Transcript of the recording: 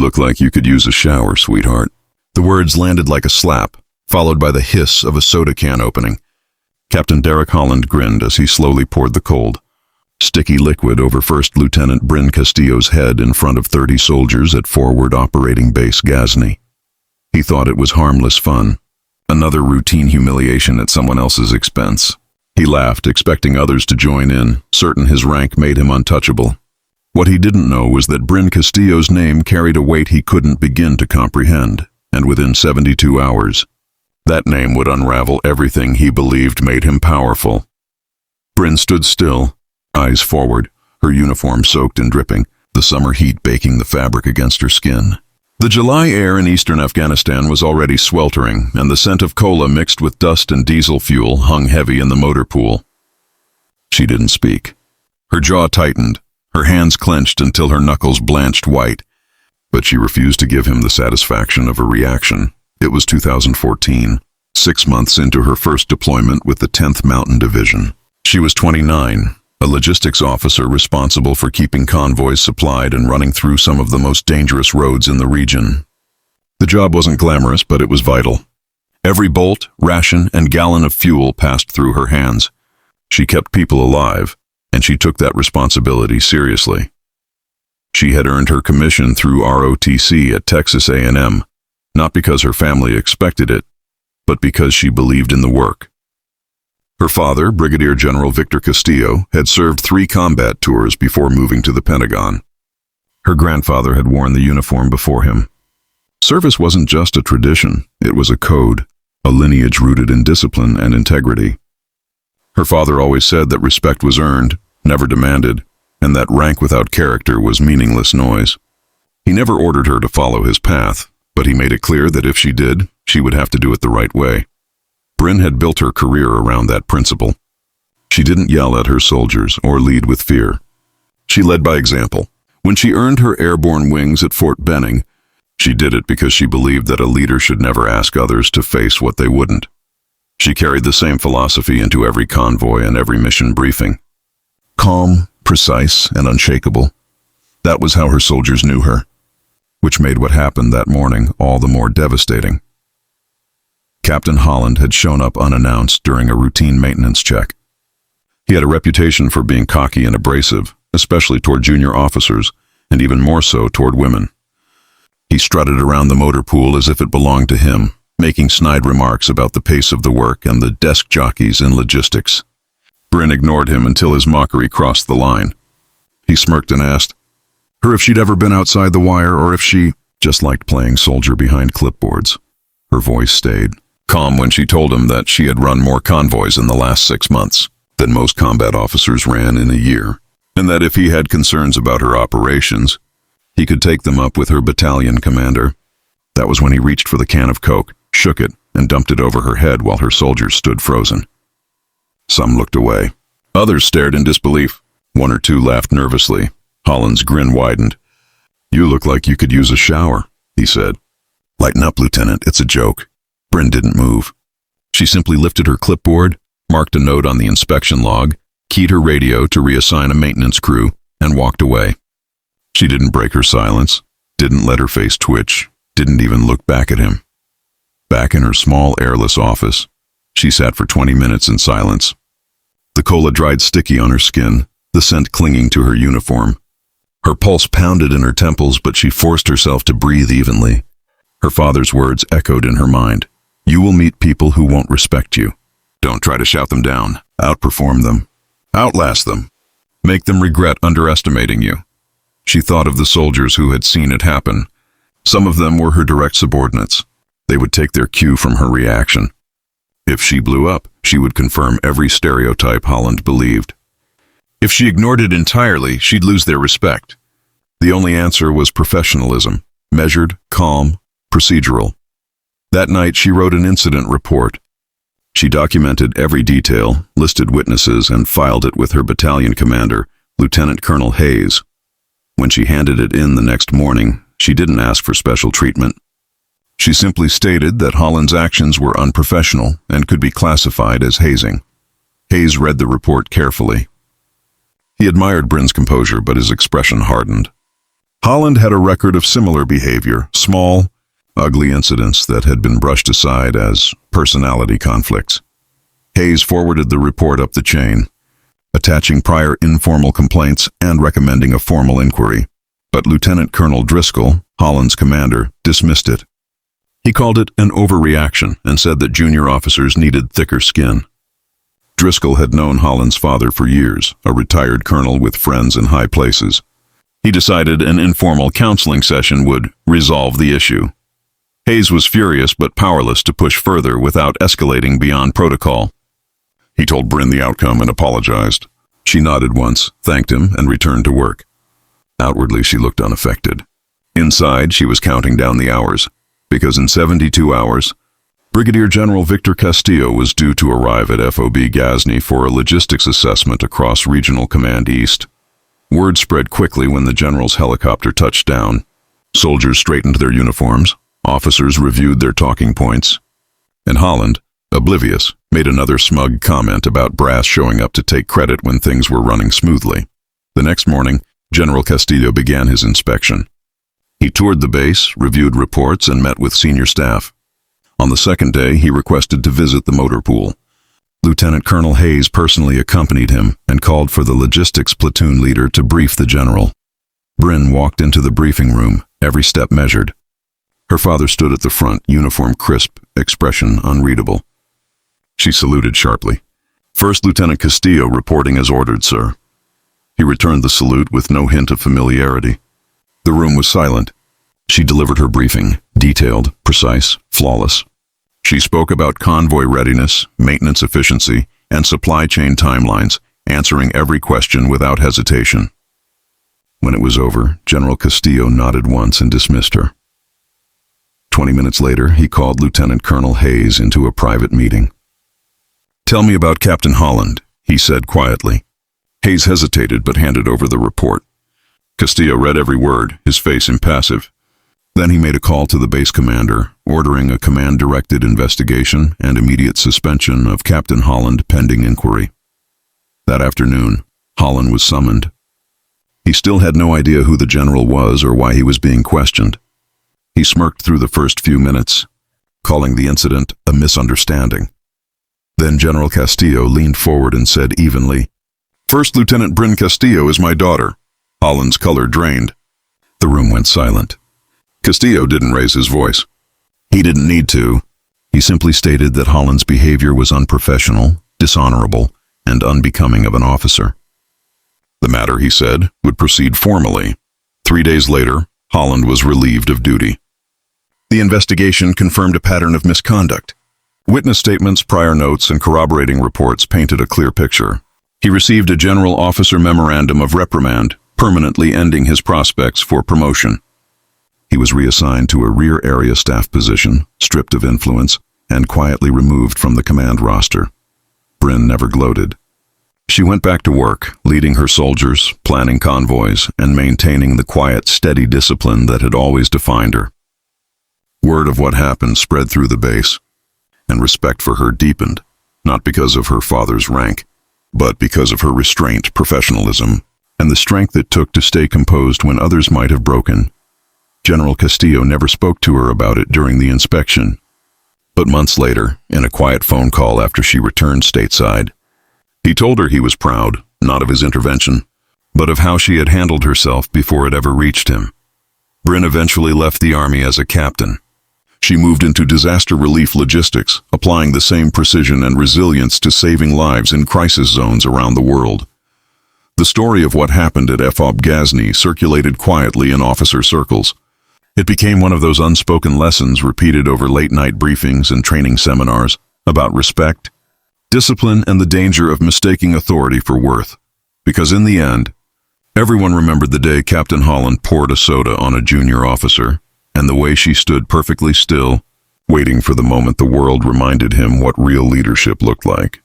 look like you could use a shower, sweetheart." The words landed like a slap, followed by the hiss of a soda can opening. Captain Derek Holland grinned as he slowly poured the cold, sticky liquid over First Lieutenant Brin Castillo's head in front of 30 soldiers at Forward Operating Base Gazny. He thought it was harmless fun, another routine humiliation at someone else's expense. He laughed, expecting others to join in, certain his rank made him untouchable. What he didn't know was that Brin Castillo's name carried a weight he couldn't begin to comprehend, and within 72 hours, that name would unravel everything he believed made him powerful. Brin stood still, eyes forward, her uniform soaked and dripping, the summer heat baking the fabric against her skin. The July air in eastern Afghanistan was already sweltering, and the scent of cola mixed with dust and diesel fuel hung heavy in the motor pool. She didn't speak. Her jaw tightened, her hands clenched until her knuckles blanched white, but she refused to give him the satisfaction of a reaction. It was 2014, 6 months into her first deployment with the 10th Mountain Division. She was 29, a logistics officer responsible for keeping convoys supplied and running through some of the most dangerous roads in the region. The job wasn't glamorous, but it was vital. Every bolt, ration, and gallon of fuel passed through her hands. She kept people alive, and she took that responsibility seriously. She had earned her commission through ROTC at Texas A&M, not because her family expected it, but because she believed in the work. Her father, Brigadier General Victor Castillo, had served 3 combat tours before moving to the Pentagon. Her grandfather had worn the uniform before him. Service wasn't just a tradition, it was a code, a lineage rooted in discipline and integrity. Her father always said that respect was earned, never demanded, and that rank without character was meaningless noise. He never ordered her to follow his path, but he made it clear that if she did, she would have to do it the right way. Brin had built her career around that principle. She didn't yell at her soldiers or lead with fear. She led by example. When she earned her airborne wings at Fort Benning, she did it because she believed that a leader should never ask others to face what they wouldn't. She carried the same philosophy into every convoy and every mission briefing. Calm, precise, and unshakable. That was how her soldiers knew her, which made what happened that morning all the more devastating. Captain Holland had shown up unannounced during a routine maintenance check. He had a reputation for being cocky and abrasive, especially toward junior officers, and even more so toward women. He strutted around the motor pool as if it belonged to him, making snide remarks about the pace of the work and the desk jockeys in logistics. Brin ignored him until his mockery crossed the line. He smirked and asked her if she'd ever been outside the wire or if she just liked playing soldier behind clipboards. Her voice stayed calm when she told him that she had run more convoys in the last 6 months than most combat officers ran in a year, and that if he had concerns about her operations, he could take them up with her battalion commander. That was when he reached for the can of Coke, shook it, and dumped it over her head while her soldiers stood frozen. Some looked away. Others stared in disbelief. 1 or 2 laughed nervously. Holland's grin widened. "You look like you could use a shower," he said. "Lighten up, Lieutenant, it's a joke." Brin didn't move. She simply lifted her clipboard, marked a note on the inspection log, keyed her radio to reassign a maintenance crew, and walked away. She didn't break her silence, didn't let her face twitch, didn't even look back at him. Back in her small, airless office, she sat for 20 minutes in silence. The cola dried sticky on her skin, the scent clinging to her uniform. Her pulse pounded in her temples, but she forced herself to breathe evenly. Her father's words echoed in her mind. "You will meet people who won't respect you. Don't try to shout them down. Outperform them. Outlast them. Make them regret underestimating you." She thought of the soldiers who had seen it happen. Some of them were her direct subordinates. They would take their cue from her reaction. If she blew up, she would confirm every stereotype Holland believed. If she ignored it entirely, she'd lose their respect. The only answer was professionalism, measured, calm, procedural. That night, she wrote an incident report. She documented every detail, listed witnesses, and filed it with her battalion commander, Lieutenant Colonel Hayes. When she handed it in the next morning, she didn't ask for special treatment. She simply stated that Holland's actions were unprofessional and could be classified as hazing. Hayes read the report carefully. He admired Brin's composure, but his expression hardened. Holland had a record of similar behavior, small, ugly incidents that had been brushed aside as personality conflicts. Hayes forwarded the report up the chain, attaching prior informal complaints and recommending a formal inquiry. But Lieutenant Colonel Driscoll, Holland's commander, dismissed it. He called it an overreaction and said that junior officers needed thicker skin. Driscoll had known Holland's father for years, a retired colonel with friends in high places. He decided an informal counseling session would resolve the issue. Hayes was furious but powerless to push further without escalating beyond protocol. He told Brin the outcome and apologized. She nodded once, thanked him, and returned to work. Outwardly, she looked unaffected. Inside, she was counting down the hours, because in 72 hours, Brigadier General Victor Castillo was due to arrive at FOB Gazny for a logistics assessment across Regional Command East. Word spread quickly when the general's helicopter touched down. Soldiers straightened their uniforms, officers reviewed their talking points, and Holland, oblivious, made another smug comment about brass showing up to take credit when things were running smoothly. The next morning, General Castillo began his inspection. He toured the base, reviewed reports, and met with senior staff. On the second day, he requested to visit the motor pool. Lieutenant Colonel Hayes personally accompanied him and called for the logistics platoon leader to brief the general. Brin walked into the briefing room, every step measured. Her father stood at the front, uniform crisp, expression unreadable. She saluted sharply. "First Lieutenant Castillo reporting as ordered, sir." He returned the salute with no hint of familiarity. The room was silent. She delivered her briefing, detailed, precise, flawless. She spoke about convoy readiness, maintenance efficiency, and supply chain timelines, answering every question without hesitation. When it was over, General Castillo nodded once and dismissed her. 20 minutes later, he called Lieutenant Colonel Hayes into a private meeting. "Tell me about Captain Holland," he said quietly. Hayes hesitated but handed over the report. Castillo read every word, his face impassive. Then he made a call to the base commander, ordering a command-directed investigation and immediate suspension of Captain Holland pending inquiry. That afternoon, Holland was summoned. He still had no idea who the general was or why he was being questioned. He smirked through the first few minutes, calling the incident a misunderstanding. Then General Castillo leaned forward and said evenly, "First Lieutenant Brin Castillo is my daughter." Holland's color drained. The room went silent. Castillo didn't raise his voice. He didn't need to. He simply stated that Holland's behavior was unprofessional, dishonorable, and unbecoming of an officer. The matter, he said, would proceed formally. 3 days later, Holland was relieved of duty. The investigation confirmed a pattern of misconduct. Witness statements, prior notes, and corroborating reports painted a clear picture. He received a general officer memorandum of reprimand, permanently ending his prospects for promotion. He was reassigned to a rear area staff position, stripped of influence, and quietly removed from the command roster. Brin never gloated. She went back to work, leading her soldiers, planning convoys, and maintaining the quiet, steady discipline that had always defined her. Word of what happened spread through the base, and respect for her deepened, not because of her father's rank, but because of her restraint, professionalism, and the strength it took to stay composed when others might have broken. General Castillo never spoke to her about it during the inspection, but months later, in a quiet phone call after she returned stateside, he told her he was proud, not of his intervention, but of how she had handled herself before it ever reached him. Brin eventually left the Army as a captain. She moved into disaster relief logistics, applying the same precision and resilience to saving lives in crisis zones around the world. The story of what happened at FOB Gazny circulated quietly in officer circles. It became one of those unspoken lessons repeated over late-night briefings and training seminars about respect, discipline, and the danger of mistaking authority for worth. Because in the end, everyone remembered the day Captain Holland poured a soda on a junior officer, and the way she stood perfectly still, waiting for the moment the world reminded him what real leadership looked like.